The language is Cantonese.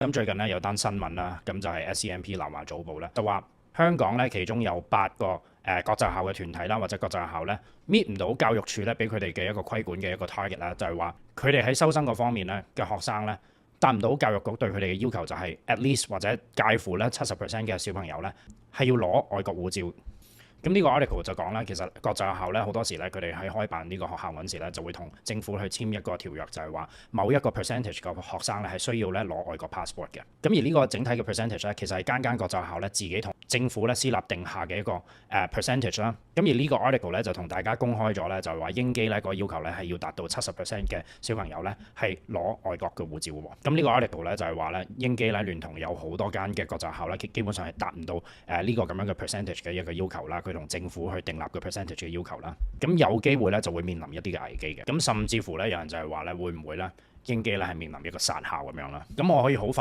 咁最近咧有單新聞啦，咁就係 SCMP 南華早報咧就話香港咧其中有8個國際學校嘅團體啦，或者國際學校咧搣唔到教育署咧俾佢哋嘅一個規管嘅一個 target 啦，就係話佢哋喺收生嗰方面咧嘅學生咧達唔到教育局對佢哋嘅要求，就係 at least 或者介乎咧70% 嘅小朋友咧係要攞外國護照。咁呢個 article 就講啦，其實國際學校咧好多時咧，佢哋喺開辦呢個學校嗰陣時咧，就會同政府去簽一個條約，就係話某一個 percentage 嘅學生咧係需要咧攞外國 passport 嘅。咁而呢個整體嘅 percentage 咧，其實係間國際學校咧自己同政府咧私立定下嘅一個percentage 啦。咁而呢個 article 咧就同大家公開咗咧，就係話英基咧個要求咧係要達到70% 嘅小朋友咧係攞外國嘅護照喎。咁呢個 article 咧就係話咧英基咧聯同有好多間嘅國際學校咧，基本上係達唔到呢個咁樣嘅 percentage 嘅一個要求啦。佢同政府去訂立個 percentage 嘅要求啦，咁有機會咧就會面臨一啲嘅危機嘅。咁甚至乎咧有人就係話咧會唔會咧英基咧係面臨一個殺校咁樣啦？咁我可以好快